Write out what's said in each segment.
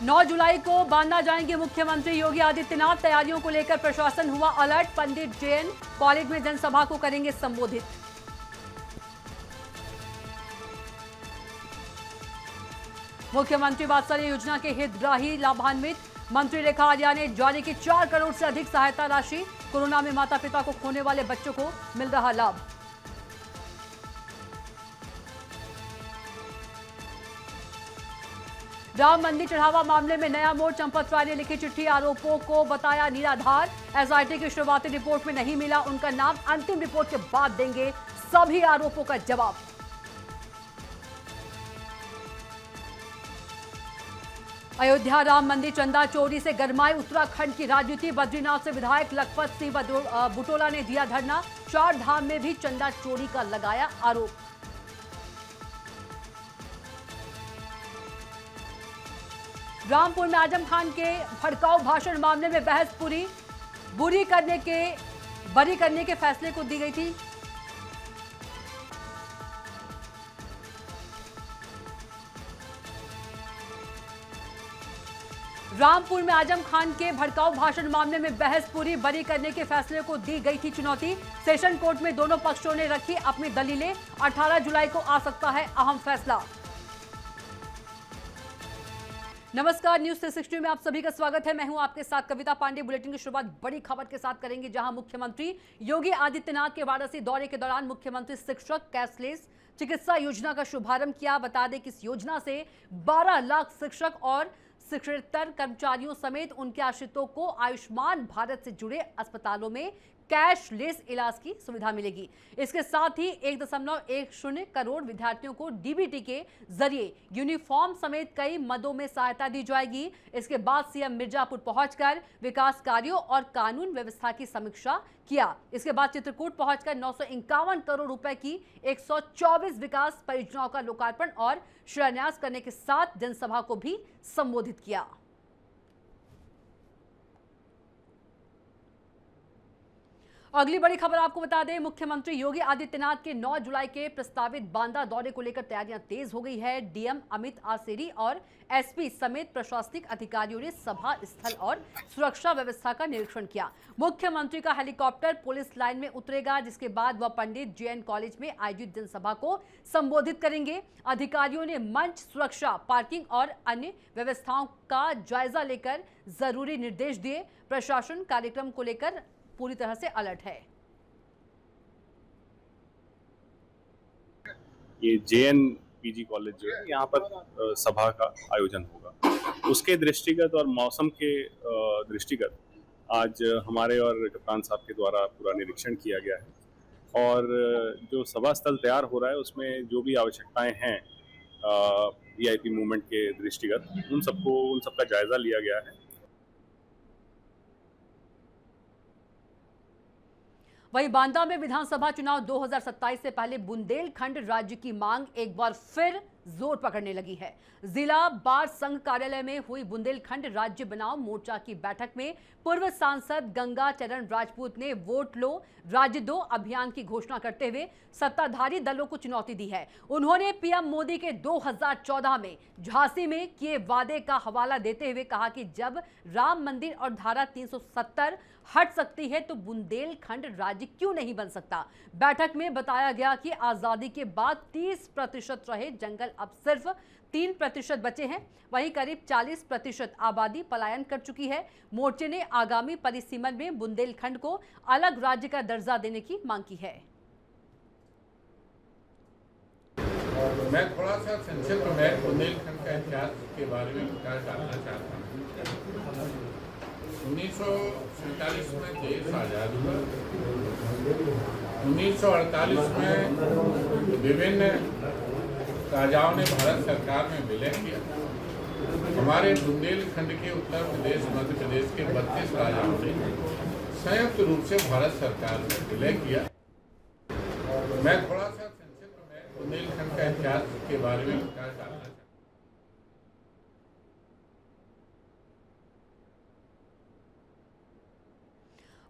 9 जुलाई को बांदा जाएंगे मुख्यमंत्री योगी आदित्यनाथ। तैयारियों को लेकर प्रशासन हुआ अलर्ट। पंडित जैन कॉलेज में जनसभा को करेंगे संबोधित। मुख्यमंत्री वात्सल्य योजना के हितग्राही लाभान्वित। मंत्री रेखा आर्या ने जारी की 4 करोड़ से अधिक सहायता राशि। कोरोना में माता पिता को खोने वाले बच्चों को मिल रहा लाभ। राम मंदिर चढ़ावा मामले में नया मोड़। चंपत राय ने लिखी चिट्ठी, आरोपों को बताया निराधार। एसआईटी की शुरुआती रिपोर्ट में नहीं मिला उनका नाम, अंतिम रिपोर्ट के बाद देंगे सभी आरोपों का जवाब। अयोध्या राम मंदिर चंदा चोरी से गरमाई उत्तराखंड की राजनीति। बद्रीनाथ से विधायक लखपत सिंह बुटोला ने दिया धरना। 4 धाम में भी चंदा चोरी का लगाया आरोप। रामपुर में आजम खान के भड़काऊ भाषण मामले में बहस पूरी। बरी करने के फैसले को दी गई थी। रामपुर में आजम खान के भड़काऊ भाषण मामले में बहस पूरी। बरी करने के फैसले को दी गई थी चुनौती। सेशन कोर्ट में दोनों पक्षों ने रखी अपनी दलीलें। 18 जुलाई को आ सकता है अहम फैसला। नमस्कार, न्यूज 360 में आप सभी का स्वागत है। मैं हूं आपके साथ कविता पांडे। बुलेटिन की शुरुआत बड़ी खबर के साथ करेंगे, जहां मुख्यमंत्री योगी आदित्यनाथ के वाराणसी दौरे के दौरान मुख्यमंत्री शिक्षक कैशलेस चिकित्सा योजना का शुभारंभ किया। बता दें कि इस योजना से 12 लाख शिक्षक और शिक्षकेतर कर्मचारियों समेत उनके आश्रितों को आयुष्मान भारत से जुड़े अस्पतालों में कैशलेस इलाज की सुविधा मिलेगी। इसके साथ ही 1.10 करोड़ विद्यार्थियों को डीबीटी के जरिए यूनिफॉर्म समेत कई मदों में सहायता दी जाएगी। इसके बाद सीएम मिर्जापुर पहुंचकर विकास कार्यों और कानून व्यवस्था की समीक्षा किया। इसके बाद चित्रकूट पहुंचकर 951 करोड़ रुपए की 124 विकास परियोजनाओं का लोकार्पण और शिलान्यास करने के साथ जनसभा को भी संबोधित किया। अगली बड़ी खबर आपको बता दें, मुख्यमंत्री योगी आदित्यनाथ के 9 जुलाई के प्रस्तावित बांदा दौरे को लेकर तैयारियां तेज हो गई है। डीएम अमित आसेरी और एसपी समेत प्रशासनिक अधिकारियों ने सभा स्थल और सुरक्षा व्यवस्था का निरीक्षण किया। मुख्यमंत्री का हेलीकॉप्टर पुलिस लाइन में उतरेगा, जिसके बाद वह पंडित जैन कॉलेज में आयोजित जनसभा को संबोधित करेंगे। अधिकारियों ने मंच, सुरक्षा, पार्किंग और अन्य व्यवस्थाओं का जायजा लेकर जरूरी निर्देश दिए। प्रशासन कार्यक्रम को लेकर पूरी तरह से अलर्ट है। ये जेएन पीजी कॉलेज जो है, यहाँ पर सभा का आयोजन होगा। उसके दृष्टिगत और मौसम के दृष्टिगत आज हमारे और कप्तान साहब के द्वारा पूरा निरीक्षण किया गया है और जो सभा स्थल तैयार हो रहा है उसमें जो भी आवश्यकताएं हैं वीआईपी मूवमेंट के दृष्टिगत उन सबका जायजा लिया गया है। वहीं बांदा में विधानसभा चुनाव 2027 से पहले बुंदेलखंड राज्य की मांग एक बार फिर जोर पकड़ने लगी है। जिला बार संघ कार्यालय में हुई बुंदेलखंड राज्य बनाओ मोर्चा की बैठक में पूर्व सांसद गंगा चरण राजपूत ने वोट लो राज्य दो अभियान की घोषणा करते हुए सत्ताधारी दलों को चुनौती दी है। उन्होंने पीएम मोदी के 2014 में झांसी में किए वादे का हवाला देते हुए कहा कि जब राम मंदिर और धारा 370 हट सकती है तो बुंदेलखंड राज्य क्यों नहीं बन सकता। बैठक में बताया गया कि आजादी के बाद 30% रहे जंगल अब सिर्फ 3% बचे हैं। वहीं करीब 40% आबादी पलायन कर चुकी है। मोर्चे ने आगामी परिसीमन में बुंदेलखंड को अलग राज्य का दर्जा देने की मांग की है। मैं थोड़ा सा संक्षिप्त में बुंदेलखंड का इतिहास के बारे में विचार डालना चाहता हूँ। 1947 में देश आजाद हुआ। 1948 में विभिन्न राजाओं ने भारत सरकार में विलय किया। हमारे बुंदेलखंड के उत्तर प्रदेश, मध्य प्रदेश के 32 राजाओं ने संयुक्त रूप से भारत सरकार में विलय किया। मैं थोड़ा सा संक्षिप्त में बुंदेलखंड का इतिहास के बारे में विचार डालना चाहता हूँ।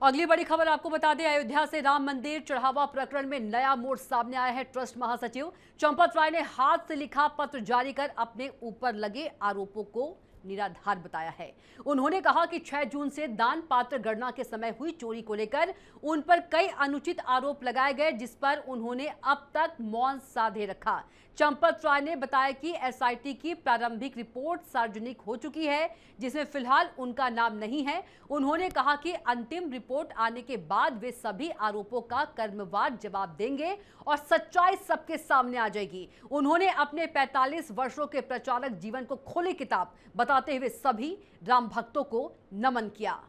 अगली बड़ी खबर आपको बता दें, अयोध्या से राम मंदिर चढ़ावा प्रकरण में नया मोड़ सामने आया है। ट्रस्ट महासचिव चंपत राय ने हाथ से लिखा पत्र जारी कर अपने ऊपर लगे आरोपों को निराधार बताया है। उन्होंने कहा कि 6 जून से दान पात्र गणना के समय हुई चोरी को लेकर उन पर कई अनुचित आरोप लगाए गए, जिस पर उन्होंने अब तक मौन साधे रखा। चंपत राय ने बताया कि एसआईटी की प्रारंभिक रिपोर्ट सार्वजनिक हो चुकी है, जिसमें फिलहाल उनका नाम नहीं है। उन्होंने कहा कि अंतिम रिपोर्ट आने के बाद वे सभी आरोपों का क्रमवार जवाब देंगे और सच्चाई सबके सामने आ जाएगी। उन्होंने अपने 45 वर्षों के प्रचारक जीवन को खुली किताब बताते हुए सभी राम भक्तों को नमन किया।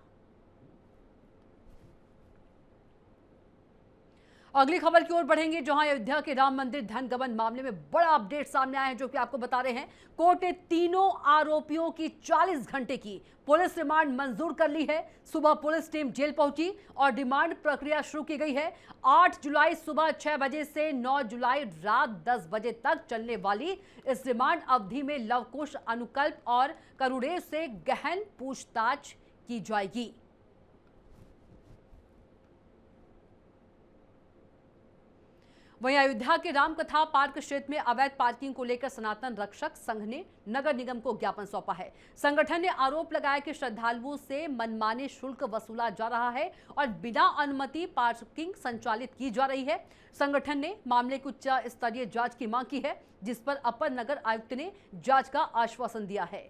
अगली खबर की ओर बढ़ेंगे, जहां अयोध्या के राम मंदिर धन गबन मामले में बड़ा अपडेट सामने आया है, जो कि आपको बता रहे हैं। कोर्ट ने तीनों आरोपियों की 40 घंटे की पुलिस रिमांड मंजूर कर ली है। सुबह पुलिस टीम जेल पहुंची और रिमांड प्रक्रिया शुरू की गई है। 8 जुलाई सुबह 6 बजे से 9 जुलाई रात 10 बजे तक चलने वाली इस रिमांड अवधि में लवकुश, अनुकल्प और करुणेश से गहन पूछताछ की जाएगी। वहीं अयोध्या के रामकथा पार्क क्षेत्र में अवैध पार्किंग को लेकर सनातन रक्षक संघ ने नगर निगम को ज्ञापन सौंपा है। संगठन ने आरोप लगाया कि श्रद्धालुओं से मनमाने शुल्क वसूला जा रहा है और बिना अनुमति पार्किंग संचालित की जा रही है। संगठन ने मामले की उच्च स्तरीय जांच की मांग की है, जिस पर अपर नगर आयुक्त ने जांच का आश्वासन दिया है।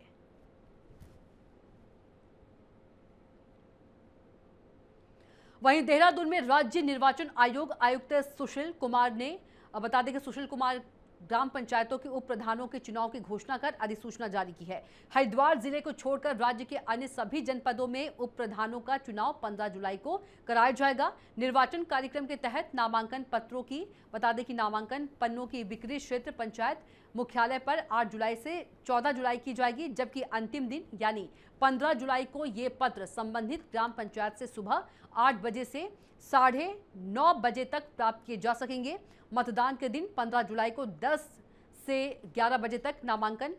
वहीं देहरादून में राज्य निर्वाचन आयोग आयुक्त सुशील कुमार ने बता दें कि सुशील कुमार ग्राम पंचायतों के उप प्रधानों के चुनाव की घोषणा कर अधिसूचना जारी की है। हरिद्वार जिले को छोड़कर राज्य के अन्य सभी जनपदों में उप प्रधानों का चुनाव 15 जुलाई को कराया जाएगा। निर्वाचन कार्यक्रम के तहत नामांकन पत्रों की बता दें कि नामांकन पन्नों की बिक्री क्षेत्र पंचायत मुख्यालय पर 8 जुलाई से 14 जुलाई की जाएगी, जबकि अंतिम दिन यानी 15 जुलाई को ये पत्र संबंधित ग्राम पंचायत से सुबह 8 बजे से 9:30 बजे तक प्राप्त किए जा सकेंगे। मतदान के दिन 15 जुलाई को 10 से 11 बजे तक नामांकन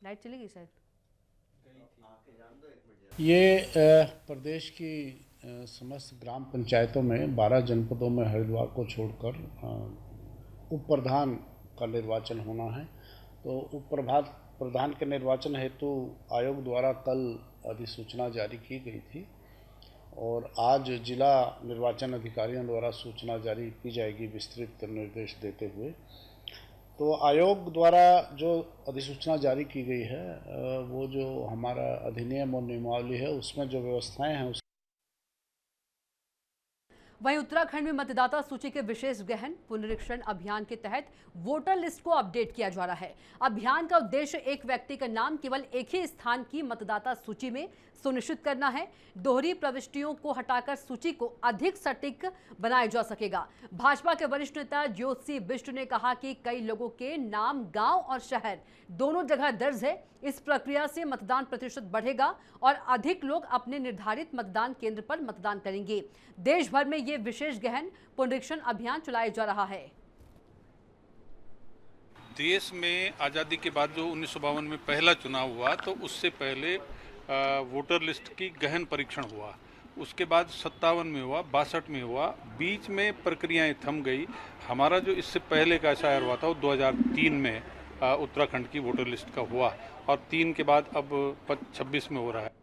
लाइट चली गई शायद। ये प्रदेश की समस्त ग्राम पंचायतों में 12 जनपदों में हरिद्वार को छोड़कर उप प्रधान का निर्वाचन होना है। तो उप प्रधान के निर्वाचन हेतु आयोग द्वारा कल अधिसूचना जारी की गई थी और आज जिला निर्वाचन अधिकारियों द्वारा सूचना जारी की जाएगी विस्तृत निर्देश देते हुए। तो आयोग द्वारा जो अधिसूचना जारी की गई है वो जो हमारा अधिनियम और नियमावली है उसमें जो व्यवस्थाएं हैं वहीं उत्तराखंड में मतदाता सूची के विशेष गहन पुनरीक्षण अभियान के तहत वोटर लिस्ट को अपडेट किया जा रहा है। अभियान का उद्देश्य एक व्यक्ति का नाम केवल एक ही स्थान की मतदाता सूची में सुनिश्चित करना है। दोहरी प्रविष्टियों को हटाकर सूची को अधिक सटीक बनाया जा सकेगा। भाजपा के वरिष्ठ नेता ज्योति बिष्ट ने कहा कि कई लोगों के नाम गांव और शहर दोनों जगह दर्ज है। इस प्रक्रिया से मतदान प्रतिशत बढ़ेगा और अधिक लोग अपने निर्धारित मतदान केंद्र पर मतदान करेंगे। देश भर में ये विशेष गहन पुनरीक्षण अभियान चलाया जा रहा है। देश में आज़ादी के बाद जो 1952 में पहला चुनाव हुआ तो उससे पहले वोटर लिस्ट की गहन परीक्षण हुआ। उसके बाद 57 में हुआ, 62 में हुआ, बीच में प्रक्रियाएं थम गई। हमारा जो इससे पहले का एसआईआर हुआ था वो 2003 में उत्तराखंड की वोटर लिस्ट का हुआ और 3 के बाद अब 26 में हो रहा है।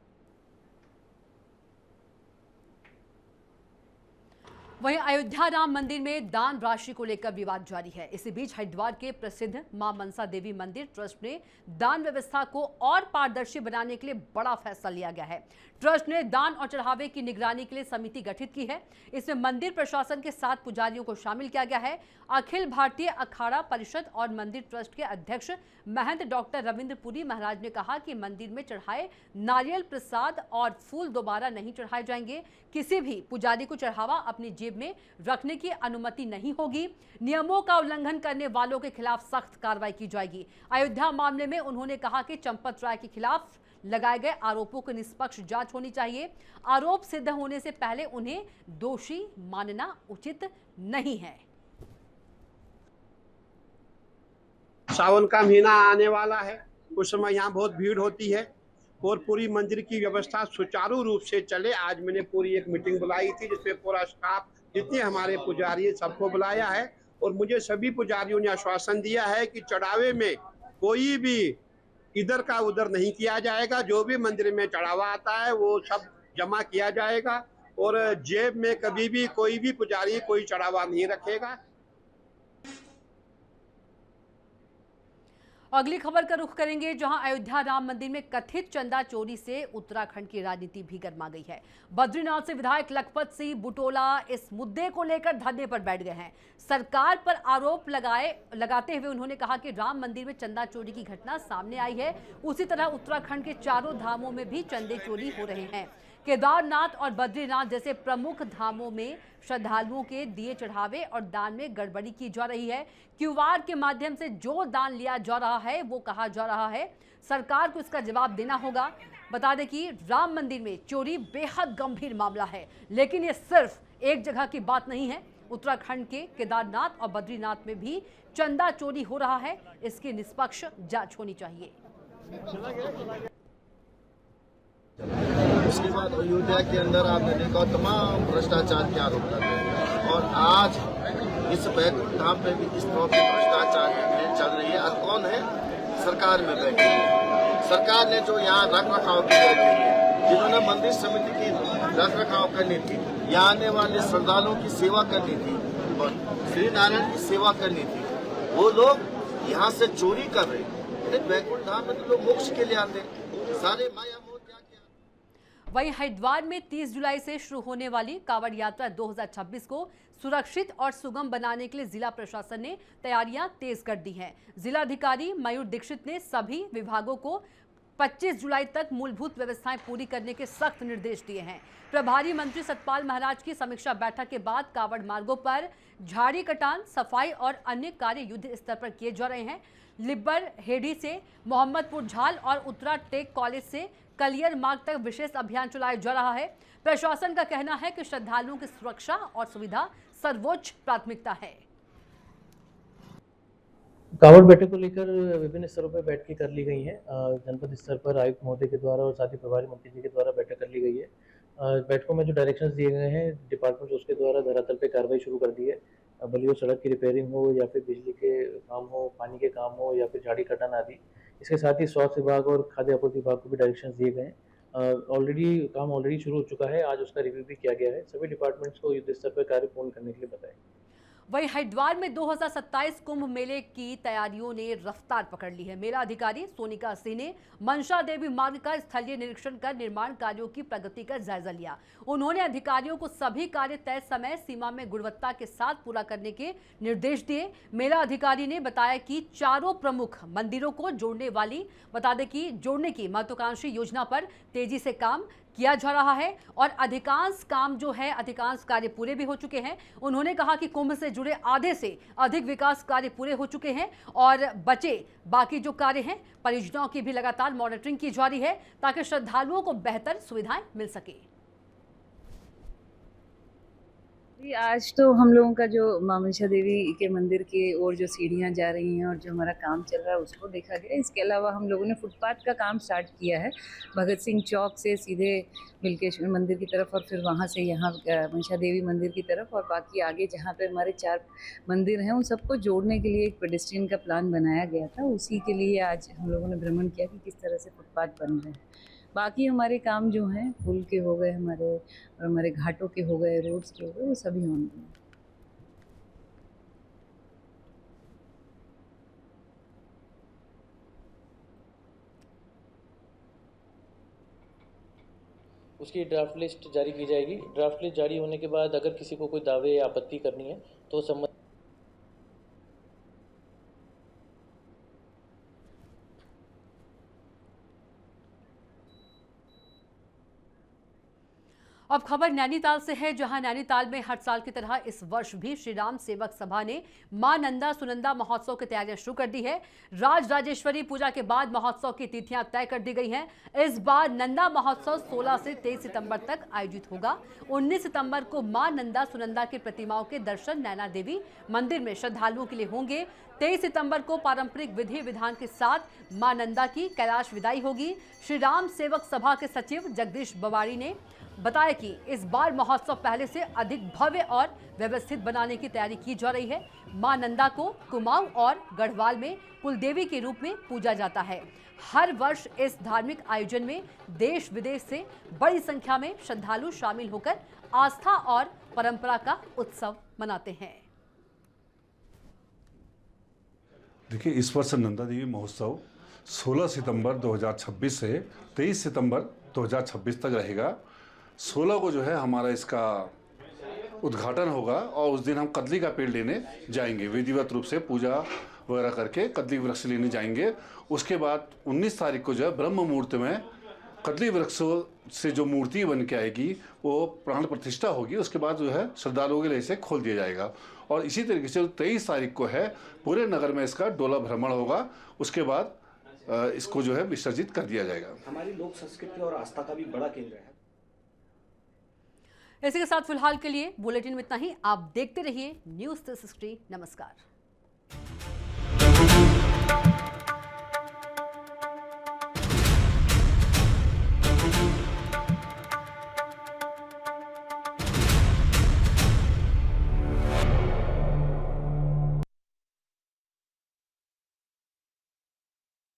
वहीं अयोध्या राम मंदिर में दान राशि को लेकर विवाद जारी है। इसी बीच हरिद्वार के प्रसिद्ध मां मनसा देवी मंदिर ट्रस्ट ने दान व्यवस्था को और पारदर्शी बनाने के लिए बड़ा फैसला लिया गया है। ट्रस्ट ने दान और चढ़ावे की निगरानी के लिए समिति गठित की है। इसमें मंदिर प्रशासन के 7 पुजारियों को शामिल किया गया है। अखिल भारतीय अखाड़ा परिषद और मंदिर ट्रस्ट के अध्यक्ष महंत डॉक्टर रविंद्र पुरी महाराज ने कहा कि मंदिर में चढ़ाए नारियल प्रसाद और फूल दोबारा नहीं चढ़ाए जाएंगे। किसी भी पुजारी को चढ़ावा अपनी जेब में रखने की अनुमति नहीं होगी। नियमों का उल्लंघन करने वालों के खिलाफ सख्त कार्रवाई की जाएगी। अयोध्या मामले में उन्होंने कहा कि चंपत राय के खिलाफ लगाए गए आरोपों की निष्पक्ष जांच होनी चाहिए। आरोप सिद्ध होने से पहले उन्हें दोषी मानना उचित नहीं है। सावन का महीना आने वाला है, उस समय यहाँ बहुत भीड़ होती है और पूरी मंदिर की व्यवस्था सुचारू रूप से चले। आज मैंने पूरी एक मीटिंग बुलाई थी जिसमें पूरा स्टाफ, जितने हमारे पुजारी, सबको बुलाया है और मुझे सभी पुजारियों ने आश्वासन दिया है कि चढ़ावे में कोई भी इधर का उधर नहीं किया जाएगा। जो भी मंदिर में चढ़ावा आता है वो सब जमा किया जाएगा और जेब में कभी भी कोई भी पुजारी कोई चढ़ावा नहीं रखेगा। अगली खबर का रुख करेंगे, जहां अयोध्या राम मंदिर में कथित चंदा चोरी से उत्तराखंड की राजनीति भी गर्मा गई है। बद्रीनाथ से विधायक लखपत सिंह बुटोला इस मुद्दे को लेकर धरने पर बैठ गए हैं। सरकार पर आरोप लगाते हुए उन्होंने कहा कि राम मंदिर में चंदा चोरी की घटना सामने आई है, उसी तरह उत्तराखंड के चारों धामों में भी चंदे चोरी हो रहे हैं। केदारनाथ और बद्रीनाथ जैसे प्रमुख धामों में श्रद्धालुओं के दिए चढ़ावे और दान में गड़बड़ी की जा रही है। क्यूआर के माध्यम से जो दान लिया जा रहा है वो कहा जा रहा है सरकार को इसका जवाब देना होगा। बता दें कि राम मंदिर में चोरी बेहद गंभीर मामला है, लेकिन ये सिर्फ एक जगह की बात नहीं है। उत्तराखंड के केदारनाथ और बद्रीनाथ में भी चंदा चोरी हो रहा है। इसकी निष्पक्ष जांच होनी चाहिए। उसके बाद अयोध्या के अंदर आपने देखा तमाम भ्रष्टाचार के आरोप लगे और आज इस बैकुंठ धाम पे भी इस तरह के भ्रष्टाचार की चल रही है। और कौन है? सरकार में बैठी है। सरकार ने जो यहाँ रख रखाव की रखी है, जिन्होंने मंदिर समिति की रख रखाव करनी थी, यहाँ आने वाले श्रद्धालुओं की सेवा करनी थी और श्री नारायण की सेवा करनी थी, वो लोग यहाँ से चोरी कर रहे हैं। बैकुंठ धाम में तो लोग मोक्ष के लिए आते सारे माया। वहीं हरिद्वार में 30 जुलाई से शुरू होने वाली कांवड़ यात्रा 2026 को सुरक्षित और सुगम बनाने के लिए जिला प्रशासन ने तैयारियां तेज कर दी हैं। जिलाधिकारी मयूर दीक्षित ने सभी विभागों को 25 जुलाई तक मूलभूत व्यवस्थाएं पूरी करने के सख्त निर्देश दिए हैं। प्रभारी मंत्री सतपाल महाराज की समीक्षा बैठक के बाद कांवड़ मार्गों पर झाड़ी कटान, सफाई और अन्य कार्य युद्ध स्तर पर किए जा रहे हैं। लिब्बर हेडी से मोहम्मदपुर झाल और उत्तरा टेक कॉलेज से कलियर मार्ग तक विशेष अभियान चलाया जा रहा है। प्रशासन का कहना है कि श्रद्धालुओं की सुरक्षा और सुविधा सर्वोच्च प्राथमिकता है। कांवड़ बैठक को लेकर विभिन्न स्तरों पर बैठकें कर ली गई हैं। जनपद स्तर पर आयुक्त महोदय के द्वारा और साथ ही प्रभारी मंत्री जी के द्वारा बैठक कर ली गई है। बैठकों में जो डायरेक्शंस दिए गए हैं डिपार्टमेंट उसके द्वारा धरातल पे कार्रवाई शुरू कर दी है। भले वो सड़क की रिपेयरिंग हो या फिर बिजली के काम हो, पानी के काम हो या फिर झाड़ी कटान आदि। इसके साथ ही स्वास्थ्य विभाग और खाद्य आपूर्ति विभाग को भी डायरेक्शंस दिए गए हैं। काम ऑलरेडी शुरू हो चुका है। आज उसका रिव्यू भी किया गया है। सभी डिपार्टमेंट्स को युद्ध स्तर पर कार्य पूर्ण करने के लिए बताया। वहीं हरिद्वार में 2027 कुंभ मेले की तैयारियों ने रफ्तार पकड़ ली है। मेला अधिकारी सोनिका सिंह ने मनसा देवी मार्ग का स्थलीय निरीक्षण कर निर्माण कार्यों की प्रगति का जायजा लिया। उन्होंने अधिकारियों को सभी कार्य तय समय सीमा में गुणवत्ता के साथ पूरा करने के निर्देश दिए। मेला अधिकारी ने बताया कि चारों प्रमुख मंदिरों को जोड़ने की महत्वाकांक्षी योजना पर तेजी से काम किया जा रहा है और अधिकांश कार्य पूरे भी हो चुके हैं। उन्होंने कहा कि कुंभ से जुड़े आधे से अधिक विकास कार्य पूरे हो चुके हैं और बचे बाकी जो कार्य हैं परियोजनाओं की भी लगातार मॉनिटरिंग की जा रही है ताकि श्रद्धालुओं को बेहतर सुविधाएं मिल सके। आज तो हम लोगों का जो मां मनसा देवी के मंदिर की ओर जो सीढ़ियां जा रही हैं और जो हमारा काम चल रहा है उसको देखा गया। इसके अलावा हम लोगों ने फुटपाथ का काम स्टार्ट किया है भगत सिंह चौक से सीधे बिलकेश्वर मंदिर की तरफ और फिर वहां से यहाँ मनसा देवी मंदिर की तरफ और बाकी आगे जहाँ पे हमारे 4 मंदिर हैं उन सबको जोड़ने के लिए एक पेडेस्ट्रियन का प्लान बनाया गया था। उसी के लिए आज हम लोगों ने भ्रमण किया कि किस तरह से फुटपाथ बन रहे हैं। बाकी हमारे काम जो हैं पुल के हो गए हमारे घाटों के हो गए, रोड्स के हो गए, वो सभी होंगे। उसकी ड्राफ्ट लिस्ट जारी की जाएगी। ड्राफ्ट लिस्ट जारी होने के बाद अगर किसी को कोई दावे या आपत्ति करनी है तो संबंधित अब खबर नैनीताल से है, जहां नैनीताल में हर साल की तरह इस वर्ष भी श्री राम सेवक सभा ने मां नंदा सुनंदा महोत्सव की तैयारियां शुरू कर दी है। राज राजेश्वरी पूजा के बाद महोत्सव की तिथियां तय कर दी गई हैं। इस बार नंदा महोत्सव 16 से 23 सितंबर तक आयोजित होगा। 19 सितंबर को मां नंदा सुनंदा की प्रतिमाओं के दर्शन नैना देवी मंदिर में श्रद्धालुओं के लिए होंगे। 23 सितंबर को पारंपरिक विधि विधान के साथ मां नंदा की कैलाश विदाई होगी। श्री राम सेवक सभा के सचिव जगदीश बवाड़ी ने बताया कि इस बार महोत्सव पहले से अधिक भव्य और व्यवस्थित बनाने की तैयारी की जा रही है। मां नंदा को कुमाऊं और गढ़वाल में कुलदेवी के रूप में पूजा जाता है। हर वर्ष इस धार्मिक आयोजन में देश विदेश से बड़ी संख्या में श्रद्धालु शामिल होकर आस्था और परंपरा का उत्सव मनाते हैं। देखिए, इस वर्ष नंदा देवी महोत्सव 16 सितंबर 2026 से 23 सितंबर 2026 तक रहेगा। 16 को जो है हमारा इसका उद्घाटन होगा और उस दिन हम कदली का पेड़ लेने जाएंगे, विधिवत रूप से पूजा वगैरह करके कदली वृक्ष लेने जाएंगे। उसके बाद 19 तारीख को जो है ब्रह्म मुहूर्त में कदली वृक्ष से जो मूर्ति बन के आएगी वो प्राण प्रतिष्ठा होगी। उसके बाद जो है श्रद्धालुओं के लिए इसे खोल दिया जाएगा और इसी तरीके से 23 तारीख को है पूरे नगर में इसका डोला भ्रमण होगा। उसके बाद इसको जो है विसर्जित कर दिया जाएगा। हमारी लोक संस्कृति और आस्था का भी बड़ा केंद्र है। इसी के साथ फिलहाल के लिए बुलेटिन में इतना ही। आप देखते रहिए न्यूज़ 360। नमस्कार।